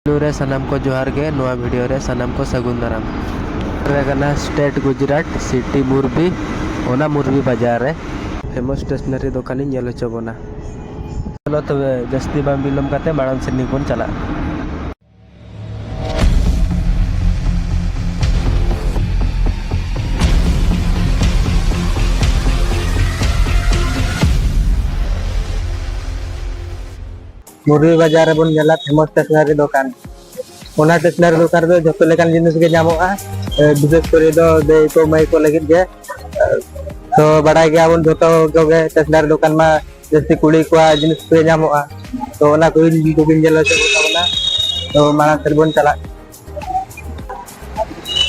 रे सनम को जोहार गे नवा वीडियो रे सनम को सगुन दाराम रेगना स्टेट गुजरात सिटी मुरबी ओना मुरबी बाजार रे फेमस स्टेशनरी दुकानी नेल चबोना चलो तबे जस्ती बाम बिलम काते माड़ांग सेनी बन चला मुरबी बाजार रे बन नेला फेमस स्टेशनरी दुकान ओना स्टेशनरी दुकान रे जतो लेकान जिनिस गे नामोआ विशेष करे दो दे को मई को लगित गे तो बड़ा गया बन जतो गे स्टेशनरी दुकान मा जैसे कुड़ी को जिनिस पे नामोआ तो ओना को बिन नेला से बतावना तो माना से बन चला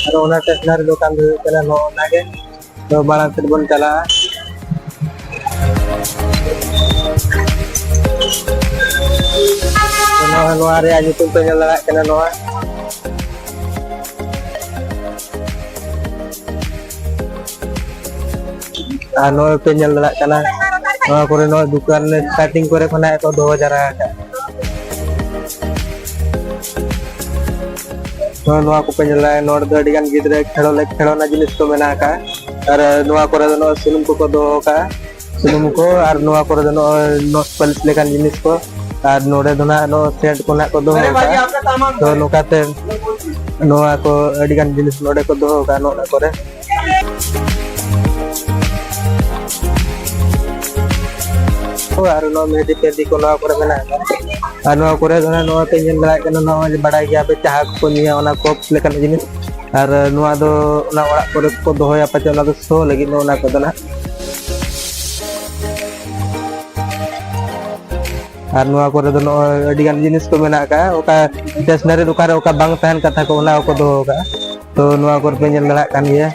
और ओना स्टेशनरी दुकान रे चला नो ओना गे तो माना से बन चला नोआ रे आज तुम पे लगा के नोआ नो पे लगा कना नोआ करे नो दुकान स्टार्टिंग करे खना तो 2000 का तो नोआ को पे लगा नोड दो डिगान गिदरे खेलो ना जिनिस को मेना का और नोआ करे नो सुनुम को दो का सुनुम को और नोआ करे नो नोट पल्स लेकान जिनिस को और नोडे दोना नो सेट को ना को दो तो नोकाते नोआ को अडिगान जिनिस नोडे को दो का नोना करे और नो मेडी पेडी को नोआ करे मेना और नोआ करे दोना नोआ पे नेल लगा के नोआ बड़ा गया पे चाह को निया ओना कप लेकान जिनिस और नोआ दो ना ओड़ा करे को दोया पाचे ओना दो सो लगी नोना को दोना और नोआ करे दो अडिगान जिनिस को मेना का ओका स्टेशनरी दुकान रे ओका बांग तहन कथा को ओना को दो का तो नोआ को पे नेल लगा कान गया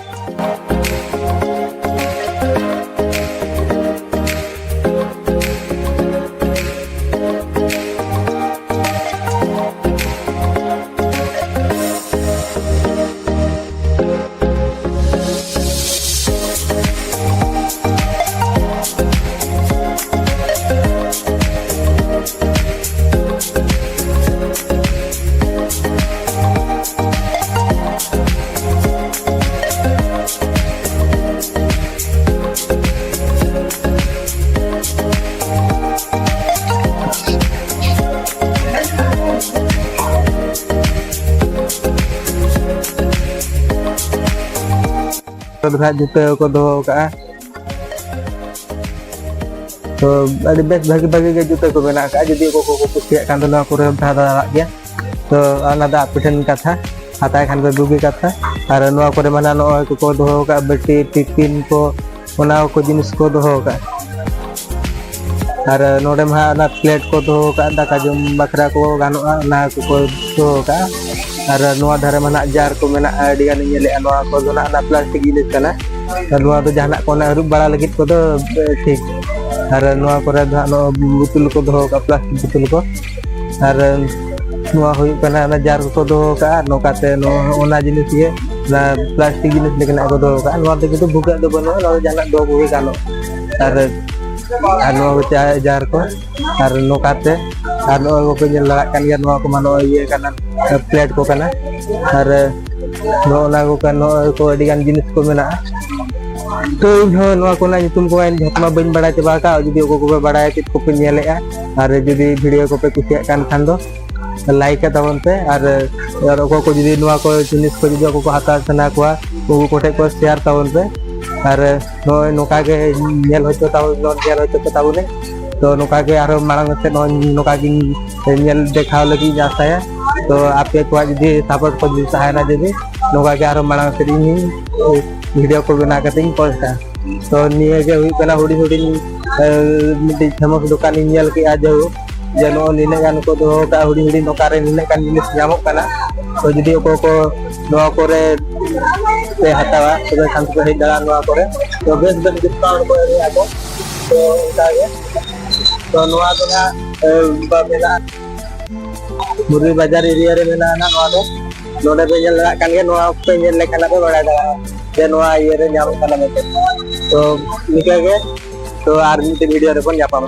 जूते को दो का तो अभी बेस भागी भागी के जूते को बना का जदी को कुसिया कान दोना को रे था दा गया तो आना दा पिठन कथा हाता खान को दुगी कथा और नोआ को माना नो को दो का बेटी टिफिन को ओना को जिनिस को दो का और नोडे मा ना प्लेट को दो का दाका जम बकरा को गानोआ ना को दो का और नोआ धारे मना जार को मेना अडिगान नेले नोआ को दोना ना प्लास्टिक जिनिस कना और नोआ तो जहाना को ना रुब बड़ा लगित को तो ठीक और नोआ करे नो बुतुल को दो का प्लास्टिक बुतुल को और नोआ होई कना ना जार को दो का नोकाते नो ओना जिनिस ये ना प्लास्टिक जिनिस लेकना को दो का नोआ तो भुगा दो बनो नो जहाना दो को गानो और नोआ जार को और नोकाते और नो को नेल लगा कान गया नोआ को मानो ये कना प्लेट को कना और नोना को कनो को अडिगान जिनिस को मेना तो नोआ को ना तुम को इन झटमा बन बड़ा चबा का जदी को बड़ा कित को पे नेलेआ और जदी वीडियो को पे कुसिया कान खान दो लाइक तावन पे और को जदी नोआ को जिनिस को जदी को हाता सना को कोठे को शेयर तावन पे और नो नोका के नेल होतो ताव नो नेल होतो तावने तो नोका के आरो मांग से नोका की नेल देखाव लगी जाता है तो आपके को जदी सपोर्ट को दी सहायता जदी नोका के आरो मांग से वीडियो को बना के पोस्टा तो निये के हुई कला हुडी हुडी मिटी फेमस दुकान नेल के आ जाओ जनो निने गान को दो का हुडी हुडी नोका रे निने कान जिनिस जामो कना तो जदी को नो करे पे हटावा तो खान को हे दला नो करे तो बेस बेस डिस्काउंट को रे आको तो उतागे तो नोआ तो ना बाबेला मुरबी बाजार एरिया रे मेना ना नोआ दो नोडे पे नेल लगा कान गे नोआ पे नेल लेखाना पे बड़ा दा जे नोआ ये रे जामो कना में तो निके गे तो आर वीडियो रे बन जापा